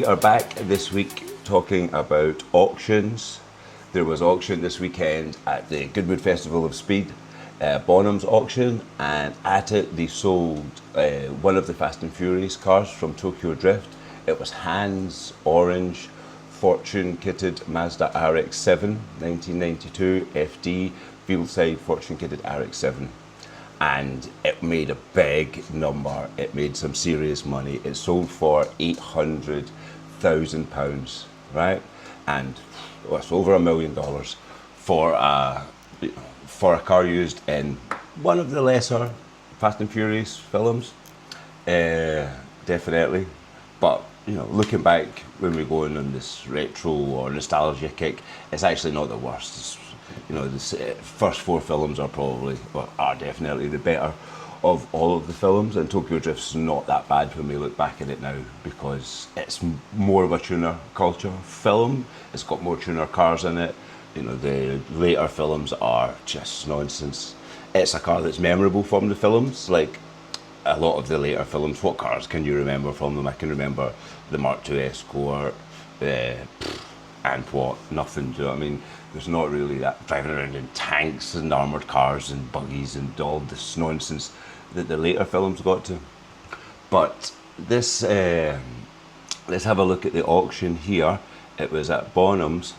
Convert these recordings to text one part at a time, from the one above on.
are back this week talking about auctions. There was auction this weekend at the Goodwood Festival of Speed, Bonham's auction, and at it they sold one of the Fast and Furious cars from Tokyo Drift. It was Hans Orange Fortune kitted Mazda RX-7 1992 FD Veilside Fortune kitted RX-7. And it made a big number. It made some serious money. It sold for £800,000, right? And it's over $1 million for a car used in one of the lesser Fast and Furious films, definitely. But you know, looking back when we're going on this retro or nostalgia kick, it's actually not the worst. It's, you know, the first four films are probably, or are definitely the better of all of the films, and Tokyo Drift's not that bad when we look back at it now, because it's more of a tuner culture film. It's got more tuner cars in it. You know, the later films are just nonsense. It's a car that's memorable from the films, like a lot of the later films. What cars can you remember from them? I can remember the Mark II Escort, and what? Nothing, do you know what I mean? There's not really that driving around in tanks and armoured cars and buggies and all this nonsense that the later films got to. But this, let's have a look at the auction here. It was at Bonham's,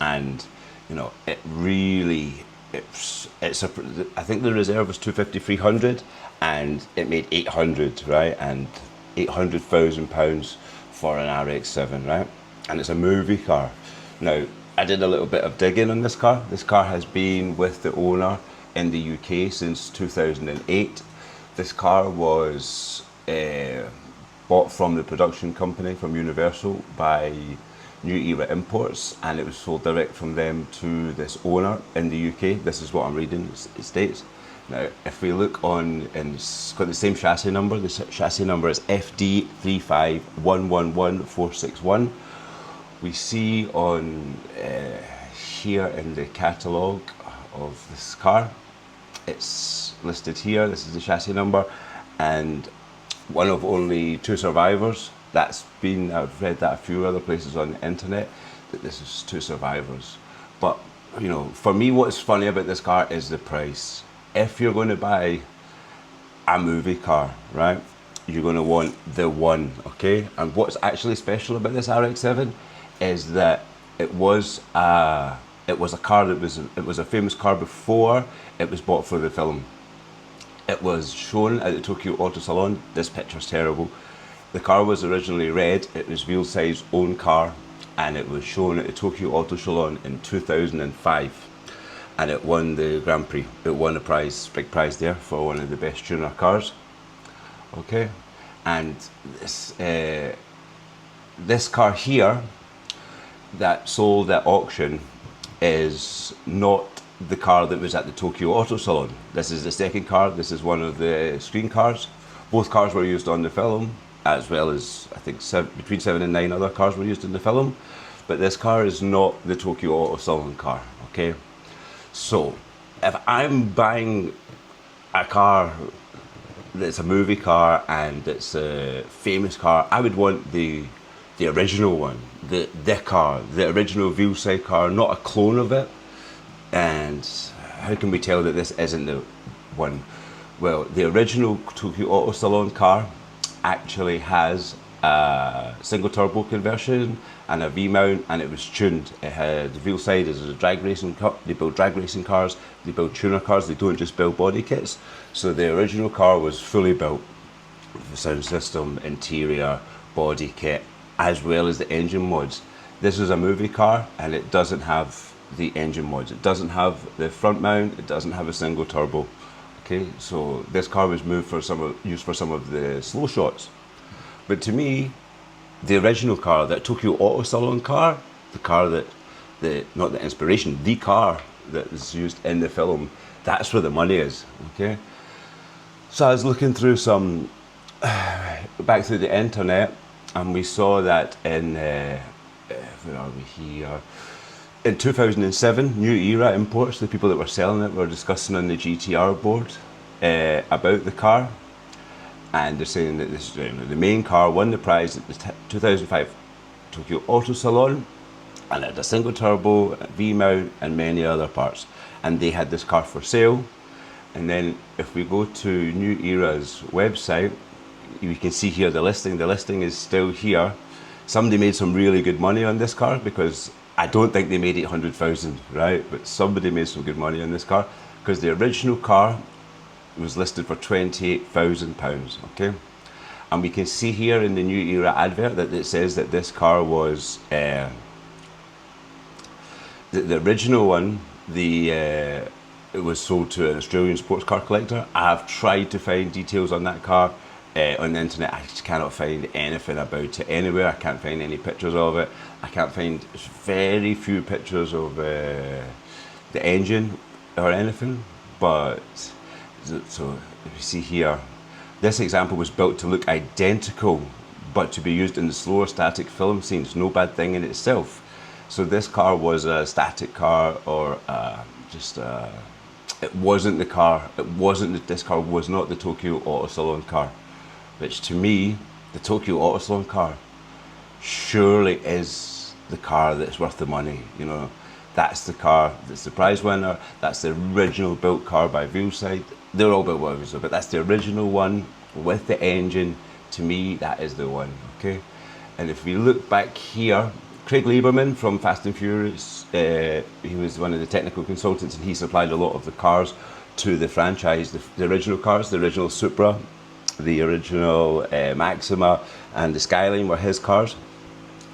and you know, it really, I think the reserve was 250, 300, and it made 800, right? And £800,000 for an RX-7, right? And it's a movie car. Now, I did a little bit of digging on this car. This car has been with the owner in the UK since 2008. This car was bought from the production company, from Universal, by New Era Imports, and it was sold direct from them to this owner in the UK. This is what I'm reading, it states. Now, if we look on, and it's got the same chassis number. The chassis number is FD3511461. We see on here in the catalogue of this car, it's listed here. This is the chassis number, and one of only two survivors. That's been, I've read that a few other places on the internet, that this is two survivors. But you know, for me, what's funny about this car is the price. If you're going to buy a movie car, right, you're going to want the one, okay? And what's actually special about this RX-7 is that it was a car that was a famous car before it was bought for the film. It was shown at the Tokyo Auto Salon. This picture's terrible. The car was originally red. It was Veilside's own car, and it was shown at the Tokyo Auto Salon in 2005. And it won the Grand Prix. It won a prize, big prize there, for one of the best tuner cars. Okay, and this car here that sold at auction is not the car that was at the Tokyo Auto Salon. This is the second car. This is one of the screen cars. Both cars were used on the film, as well as I think between 7 and 9 other cars were used in the film. But this car is not the Tokyo Auto Salon car, okay? So, if I'm buying a car that's a movie car and it's a famous car, I would want the original one, the car, the original Veilside car, not a clone of it. And how can we tell that this isn't the one? Well, the original Tokyo Auto Salon car actually has a single turbo conversion and a V-mount, and it was tuned. It had, Veilside is a drag racing car. They build drag racing cars, they build tuner cars, they don't just build body kits. So the original car was fully built, the sound system, interior, body kit, as well as the engine mods. This is a movie car, and it doesn't have the engine mods. It doesn't have the front mount, it doesn't have a single turbo. Okay, so this car was used for some of the slow shots. But to me, the original car, that Tokyo Auto Salon car, the car that, not the inspiration, the car that is used in the film, that's where the money is, okay? So I was looking through back through the internet, and we saw that in, where are we here? In 2007, New Era Imports, the people that were selling it, were discussing on the GTR board about the car. And they're saying that this, the main car won the prize at the 2005 Tokyo Auto Salon, and it had a single turbo, V-mount, and many other parts. And they had this car for sale. And then if we go to New Era's website, you can see here the listing. The listing is still here. Somebody made some really good money on this car, because I don't think they made 800,000, right? But somebody made some good money on this car, because the original car was listed for £28,000, okay? And we can see here in the New Era advert that it says that this car was the original one. It was sold to an Australian sports car collector. I have tried to find details on that car on the internet. I just cannot find anything about it anywhere. I can't find any pictures of it. I can't find very few pictures of the engine or anything. But so if you see here, this example was built to look identical, but to be used in the slower static film scenes. No bad thing in itself. So this car was a static car, or it wasn't the car. This car was not the Tokyo Auto Salon car, which to me, the Tokyo Auto Salon car surely is the car that's worth the money. You know, that's the car that's the prize winner. That's the original built car by Veilside. They're all built by Veilside, but that's the original one with the engine. To me, that is the one, okay? And if we look back here, Craig Liebermans from Fast and Furious, he was one of the technical consultants, and he supplied a lot of the cars to the franchise, the original cars, the original Supra, the original Maxima, and the Skyline were his cars.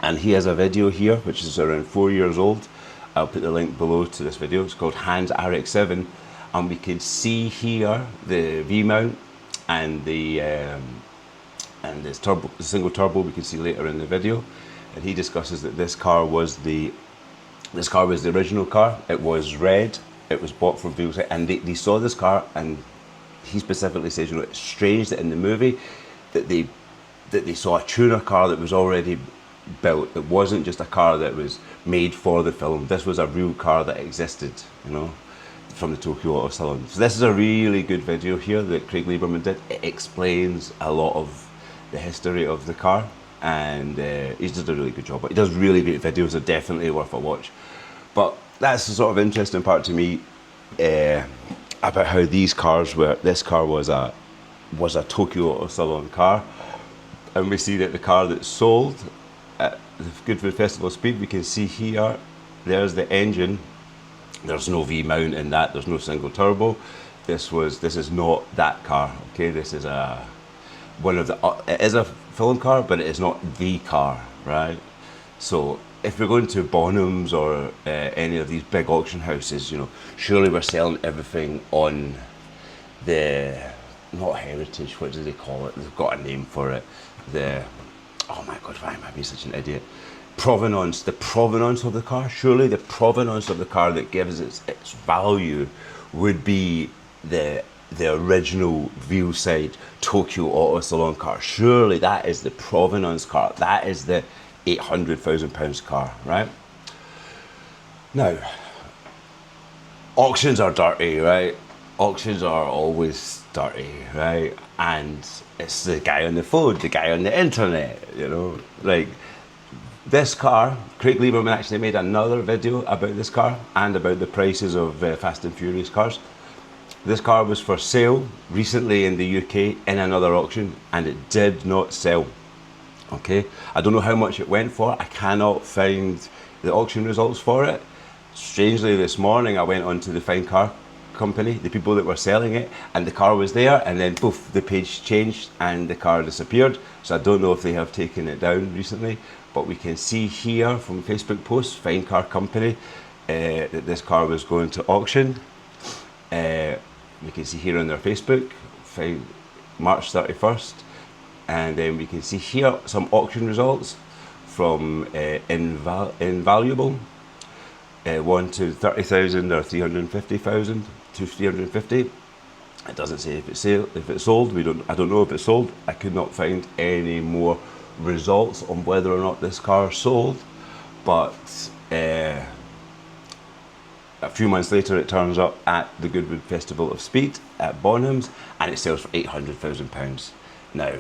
And he has a video here, which is around 4 years old. I'll put the link below to this video. It's called Hans RX7, and we can see here the V-mount and the single turbo. We can see later in the video, and he discusses that this car was the original car. It was red. It was bought from Veilside, and they saw this car, and he specifically says, you know, it's strange that in the movie that they saw a tuner car that was already built. It wasn't just a car that was made for the film. This was a real car that existed, you know, from the Tokyo Auto Salon. So this is a really good video here that Craig Liebermans did. It explains a lot of the history of the car, and he's did a really good job. But he does really great videos. They're definitely worth a watch. But that's the sort of interesting part to me about how these cars were. This car was a Tokyo Auto Salon car, and we see that the car that sold at the Goodwood Festival of Speed, we can see here, there's the engine. There's no V-mount in that. There's no single turbo. This is not that car. Okay, this is it is a film car, but it is not the car, right? So if we're going to Bonhams or any of these big auction houses, you know, surely we're selling everything on the, not heritage, what do they call it? They've got a name for it. Oh my God, why am I being such an idiot? Provenance, the provenance of the car. Surely the provenance of the car that gives its value would be the original Veilside Tokyo Auto Salon car. Surely that is the provenance car. That is the £800,000 car, right? Now, auctions are dirty, right? Auctions are always dirty, right? And it's the guy on the phone, the guy on the internet, you know, like this car. Craig Liebermans actually made another video about this car and about the prices of Fast and Furious cars. This car was for sale recently in the UK in another auction, and it did not sell. Okay, I don't know how much it went for. I cannot find the auction results for it. Strangely, this morning I went onto the Fine Car Company, the people that were selling it, and the car was there, and then poof, the page changed and the car disappeared. So I don't know if they have taken it down recently, but we can see here from Facebook posts, Fine Car Company, that this car was going to auction. We can see here on their Facebook, March 31st, and then we can see here some auction results from Invaluable, 1 to 30,000 or 350,000 to 350. It doesn't say if it's sold. I don't know if it's sold. I could not find any more results on whether or not this car sold, but a few months later it turns up at the Goodwood Festival of Speed at Bonhams, and it sells for £800,000. Now,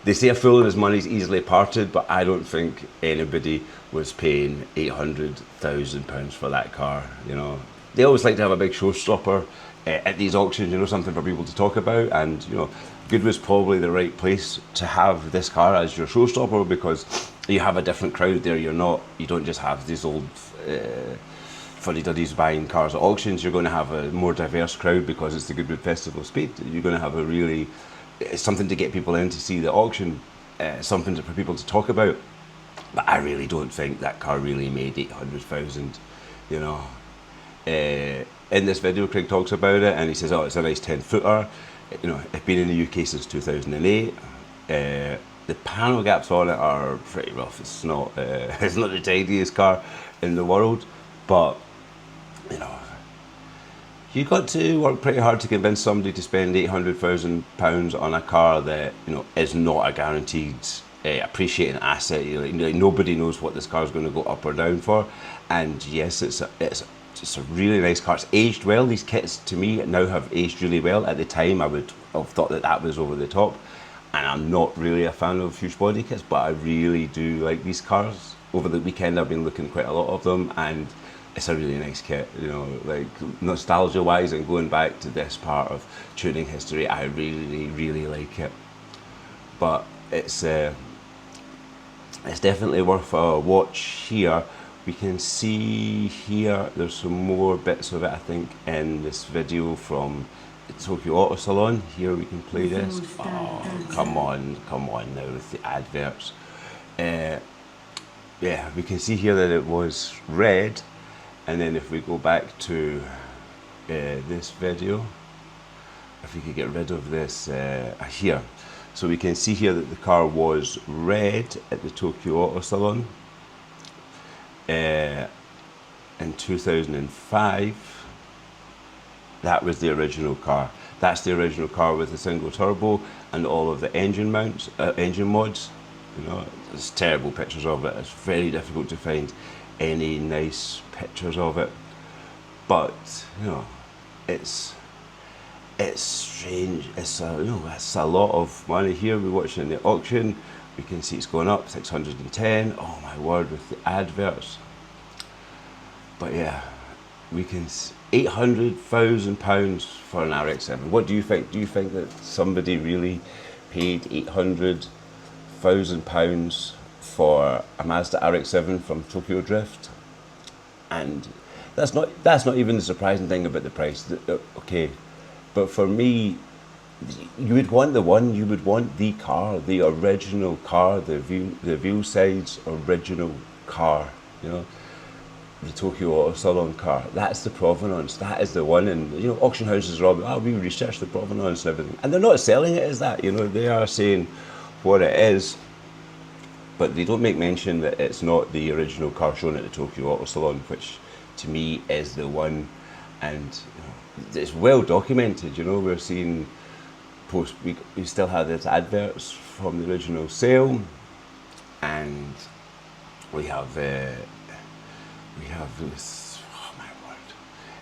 They say a fool and his money's easily parted, but I don't think anybody was paying £800,000 for that car. You know, they always like to have a big showstopper at these auctions. You know, something for people to talk about, and you know, Goodwood's probably the right place to have this car as your showstopper, because you have a different crowd there. You don't just have these old fuddy-duddies buying cars at auctions. You're going to have a more diverse crowd because it's the Goodwood Festival of Speed. You're going to have a really, it's something to get people in to see the auction, something for people to talk about. But I really don't think that car really made 800,000, you know. In this video, Craig talks about it, and he says, oh, it's a nice 10-footer. You know, it's been in the UK since 2008. The panel gaps on it are pretty rough. It's not the tidiest car in the world, but you know, you got to work pretty hard to convince somebody to spend £800,000 on a car that, you know, is not a guaranteed appreciating asset. You know, nobody knows what this car is going to go up or down for. And yes, it's a really nice car. It's aged well. These kits to me now have aged really well. At the time, I would have thought that was over the top. And I'm not really a fan of huge body kits, but I really do like these cars. Over the weekend, I've been looking quite a lot of them, and it's a really nice kit. You know, like nostalgia-wise and going back to this part of tuning history, I really, really like it. But it's definitely worth a watch here. We can see here, there's some more bits of it, I think, in this video from the Tokyo Auto Salon. Here we can play this. Oh, come on now with the adverts. Yeah, we can see here that it was red, and then if we go back to this video, if we could get rid of this here. So we can see here that the car was red at the Tokyo Auto Salon in 2005. That was the original car. That's the original car with the single turbo and all of the engine mounts, engine mods. You know, there's terrible pictures of it. It's very difficult to find any nice pictures of it. But you know, it's strange. It's a lot of money. Here we're watching the auction. We can see it's going up 610. Oh my word, with the adverts. But yeah, we can £800,000 for an RX-7. What do you think? Do you think that somebody really paid £800,000 for a Mazda RX-7 from Tokyo Drift? And that's not even the surprising thing about the price. Okay, but for me, you would want you would want the car, the original car, the Veilside's original car, you know, the Tokyo Auto Salon car. That's the provenance. That is the one. And you know, auction houses are all, we researched the provenance and everything, and they're not selling it as that. You know, they are saying what it is, but they don't make mention that it's not the original car shown at the Tokyo Auto Salon, which to me is the one. And you know, it's well documented. You know, we're seeing we still have these adverts from the original sale, and we have this. Oh my word!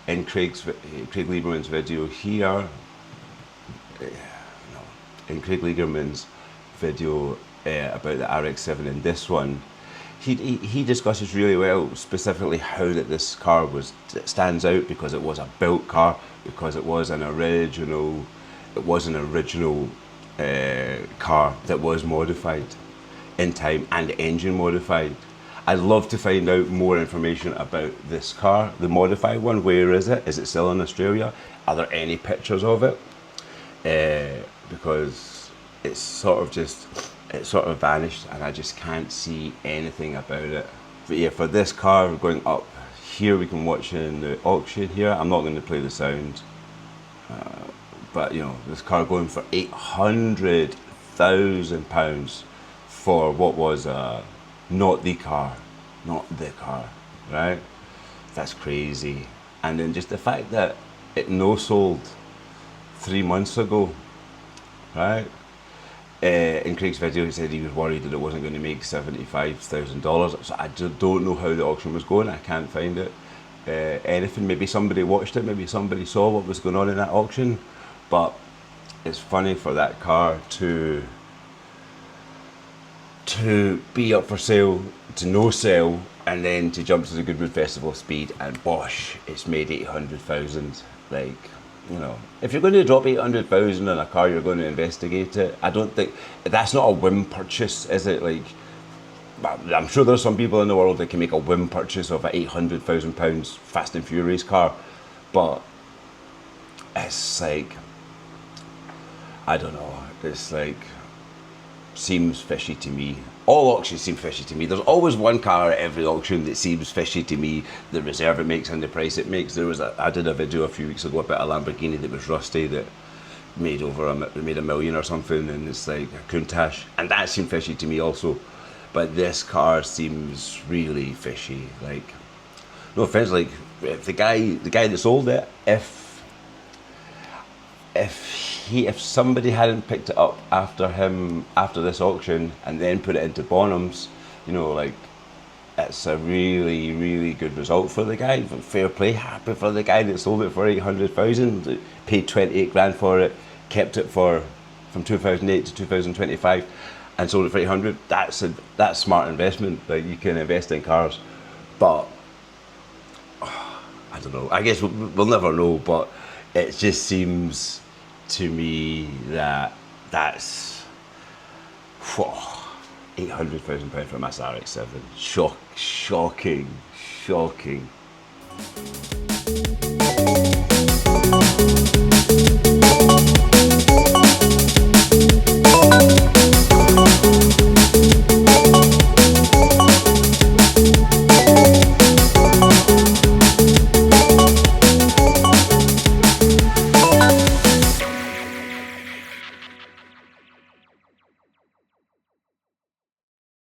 In Craig Liebermans' video here, in Craig Liebermans' video about the RX-7, in this one, he discusses really well specifically how that this car stands out, because it was a built car, because it was an original. It was an original car that was modified in time and engine modified. I'd love to find out more information about this car, the modified one. Where is it? Is it still in Australia? Are there any pictures of it? Because it's sort of vanished, and I just can't see anything about it. But yeah, for this car, we're going up here. We can watch in the auction here. I'm not going to play the sound. But you know, this car going for £800,000 for what was not the car, right? That's crazy. And then just the fact that it no sold 3 months ago, right? In Craig's video, he said he was worried that it wasn't going to make $75,000. So I just don't know how the auction was going. I can't find it. Anything. Maybe somebody watched it. Maybe somebody saw what was going on in that auction. But it's funny for that car to to be up for sale, to no sale, and then to jump to the Goodwood Festival speed, and bosh, it's made 800,000. Like, you know, if you're going to drop 800,000 on a car, you're going to investigate it. I don't think that's not a whim purchase, is it? Like, I'm sure there's some people in the world that can make a whim purchase of an £800,000 Fast and Furious car, but it's like, I don't know, it's like, seems fishy to me. All auctions seem fishy to me. There's always one car at every auction that seems fishy to me, the reserve it makes and the price it makes. I did a video a few weeks ago about a Lamborghini that was rusty that made $1 million or something, and it's like a Countach, and that seemed fishy to me also. But this car seems really fishy. Like, no offense, like if the guy that sold it, if somebody hadn't picked it up after this auction and then put it into Bonhams, you know, like, it's a really, really good result for the guy. Fair play, happy for the guy that sold it for 800,000, paid 28 grand for it, kept it from 2008 to 2025, and sold it for 800. That's smart investment. Like, you can invest in cars, but I don't know. I guess we'll never know. But it just seems to me that that's £800,000 for a Mazda RX-7. Shocking.